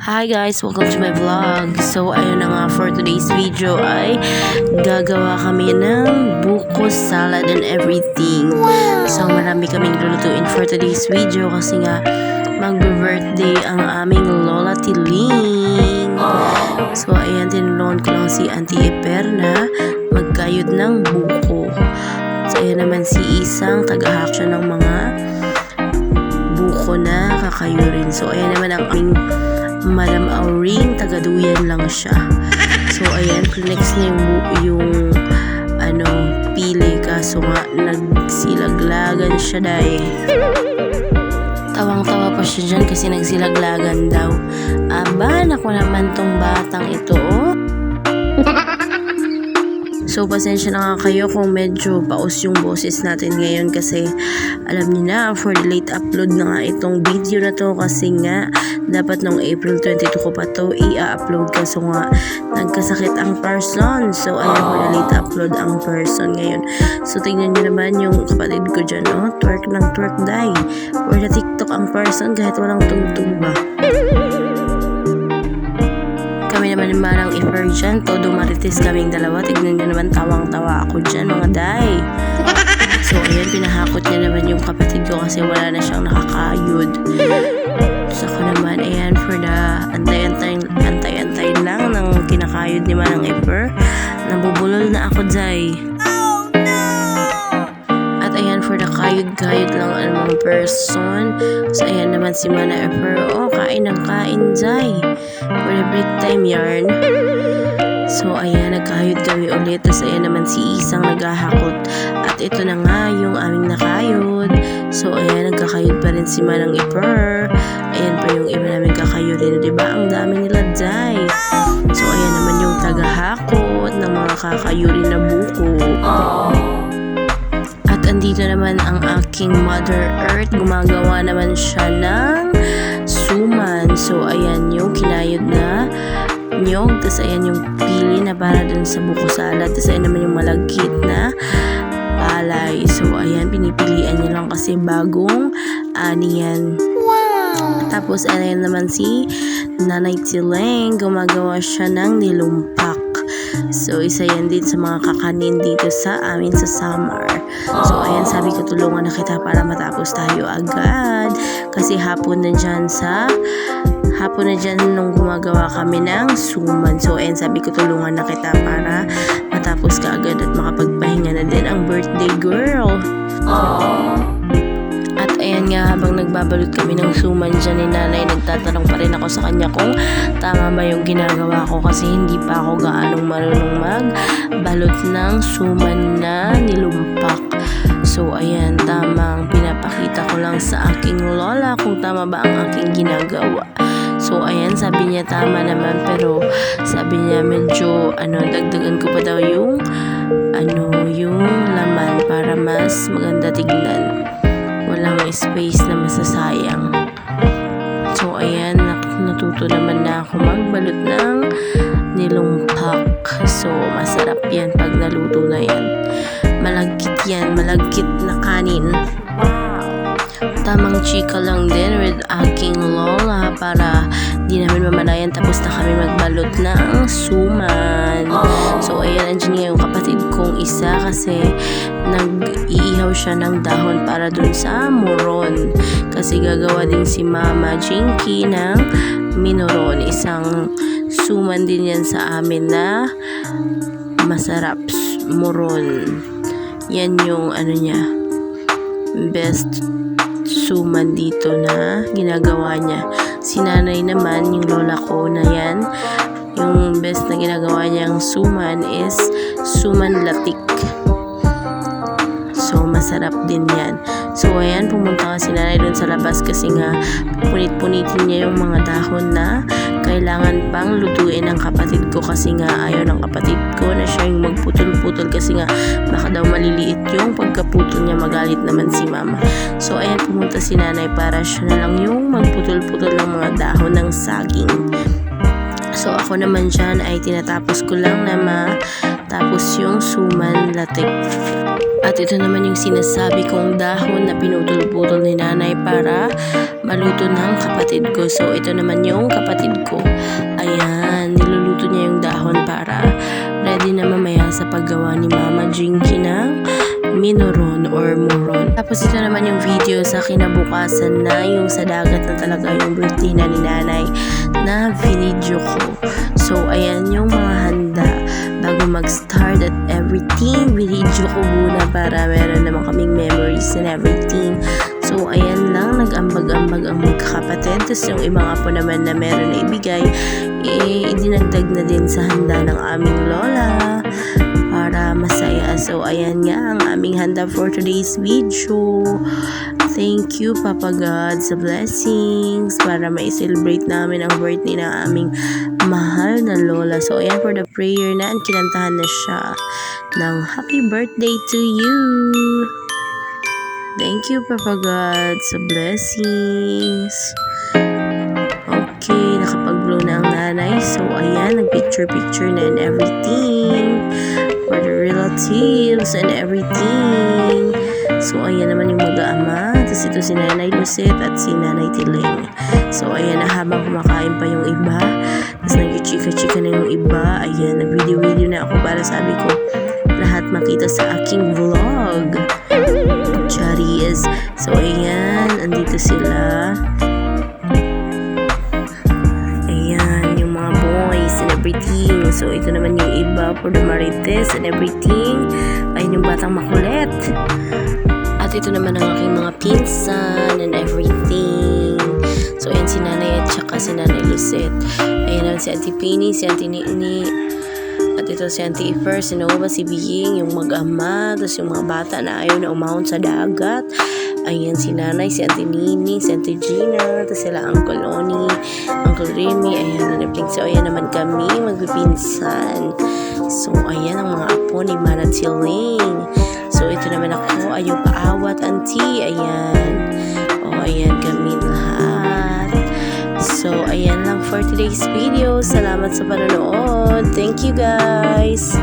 Hi guys! Welcome to my vlog. So ayun na nga, for today's video ay gagawa kami ng buko salad and everything. So marami kaming lulutuin for today's video kasi nga mag-birthday ang aming Lola Tiling. So ayan, tinulungan ko lang si Auntie Eper na magkayod ng buko. So ayan naman si Isang, tagahak siya ng mga buko na kakayurin. So ayan naman ang aming Madam Auring, tagaduyan lang siya. So ayan, next na yung pili, kaso nga nagsilaglagan siya dahil tawang-tawa pa siya dyan kasi nagsilaglagan daw. Aba, naku naman tong batang ito, oh. So, pasensya na nga kayo kung medyo paus yung boses natin ngayon kasi alam niyo na, for the late upload na nga itong video na to kasi nga dapat nung April 22 ko pa to i-upload kaso nga nagkasakit ang person. So, ayun, for the late upload ang person ngayon. So, tingnan niyo naman yung kapatid ko dyan, oh, twerk ng twerk day. For the TikTok ang person kahit walang tugtog ba. Kami naman yung marang Eper dyan, todo marites kaming dalawa. Tignan nyo naman, tawang-tawa ako dyan, mga day. So, ayan, pinahakot niya naman yung kapatid ko kasi wala na siyang nakakayod. So, ako naman, ayan, for the antay-antay lang ng kinakayod ni Manang Eper. Nabubulol na ako, day. At ayan, for the kayod-kayod lang ang mga person. So, ayan naman si Mana Eper, oh, kain ng kain, day. For the break time yarn. So ayan, nagkayod kami ulit. Tapos ayan naman si Isang naghahakot. At ito na nga yung aming nakayod. So ayan, nagkakayod pa rin si Manang Eper. Ayan pa yung iba namin kakayodin. Diba? Ang dami nila, day. So ayan naman yung tagahakot ng mga kakayurin na buko. At andito naman ang aking Mother Earth. Gumagawa naman siya ng suman. So ayan yung kinayod na nyog. Tapos ayan yung pili na para dun sa buko salad. Tapos ayan naman yung malagkit na palay. So ayan, pinipilian niya lang kasi bagong ani yan. Tapos ayan naman si Nanay Tileng. Gumagawa siya ng nilumpak. So isa yan din sa mga kakanin dito sa amin sa summer. So ayan, sabi ko tulungan na kita para matapos tayo agad. Kasi hapon na dyan nung gumagawa kami ng suman. So ayan, sabi ko tulungan na kita para matapos ka agad at makapagpahinga na din ang birthday girl. At ayan nga, habang nagbabalot kami ng suman dyan ni Nanay, nagtatanong pa rin ako sa kanya kung tama ba yung ginagawa ko kasi hindi pa ako gaanong marunong magbalot ng suman na nilumpak. So ayan, tamang pinapakita ko lang sa aking lola kung tama ba ang aking ginagawa. So ayan, sabi niya tama naman, pero sabi niya medyo dagdagan ko pa daw yung laman para mas maganda tignan. Walang space na masasayang. So ayan, natuto naman na ako magbalot ng nilumpak. So masarap yan pag naluto na yan. Malagkit yan, malagkit na kanin. Tamang chika lang din with aking lola para di namin mamalayan tapos na kami magbalot ng suman. So ayan, andyan nga yung kapatid kong isa kasi nag-iihaw siya ng dahon para dun sa moron. Kasi gagawa din si Mama Jinky ng minoron. Isang suman din yan sa amin na masarap, moron. Yan yung niya, best suman dito na ginagawa niya. Si Nanay naman, yung lola ko na yan, yung best na ginagawa niyang suman is suman latik. So masarap din yan. So ayan, pumunta nga si Nanay dun sa labas kasi nga punit-punitin niya yung mga dahon na kailangan pang lutuin ng kapatid ko kasi nga ayaw ng kapatid ko na siya yung magputol-putol kasi nga baka daw maliliit yung pagkaputol niya, magalit naman si Mama. So ayan, pumunta si Nanay para siya na lang yung magputol-putol ng mga dahon ng saging. So ako naman dyan ay tinatapos ko lang na matapos yung suman latik. At ito naman yung sinasabi kong dahon na pinutol-putol ni nanay para maluto ng kapatid ko. So ito naman yung kapatid ko. Ayan, niluluto niya yung dahon para ready na mamaya sa paggawa ni Mama Jinky ng minoron or muron. Tapos ito naman yung video sa kinabukasan na yung sa dagat na talaga yung birthday na ni nanay na video ko. So ayan yung mga handa bago mag-start at everything. Video ko muna para meron naman kaming memories and everything. So ayan lang, nag-ambag-ambag ang magkakapatid. Tapos yung iba nga po naman na meron na ibigay, idinagdag na din sa handa ng aming lola para masaya. So ayan nga ang aming handa for today's video. Thank you Papa God sa blessings para ma-celebrate namin ang birthday ng aming mahal na lola. So ayan for the prayer na kinantahan na siya ng happy birthday to you. Thank you Papa God sa blessings. Okay, nakapag-blow na ang nanay. So ayan, nag-picture na and everything for the relatives and everything. So ayan naman yung mag-aama. Tapos ito si Nanay Lucette at si Nanay Tiling. So ayan na habang kumakain pa yung iba. Tapos nag-chika-chika na yung iba. Ayan, nag-video na ako para sabi ko lahat makita sa aking vlog. Charis. So ayan, andito sila. Ayan, yung mga boys and everything. So ito naman yung iba for the marites and everything. Ayun yung batang makulit. At ito naman ang aking mga pinsan and everything. So ayan si Nanay at saka si Nanay Lucette. Ayan naman si Auntie Penny, si Auntie Nini. At ito si Auntie Ifer, si Nova, si Biying, yung mag-ama. Tapos yung mga bata na ayaw na umahon sa dagat. Ayan si Nanay, si Auntie Nini, si Auntie Gina. Tapos sila Uncle Oni, Uncle Remy. Ayan na nabling. So ayan naman kami, magpipinsan. So ayan ang mga apo ni Manat Siling. So ito naman ako, ayaw paawat auntie. Ayan. O ayan kami lahat. So ayan lang for today's video. Salamat sa panonood. Thank you guys.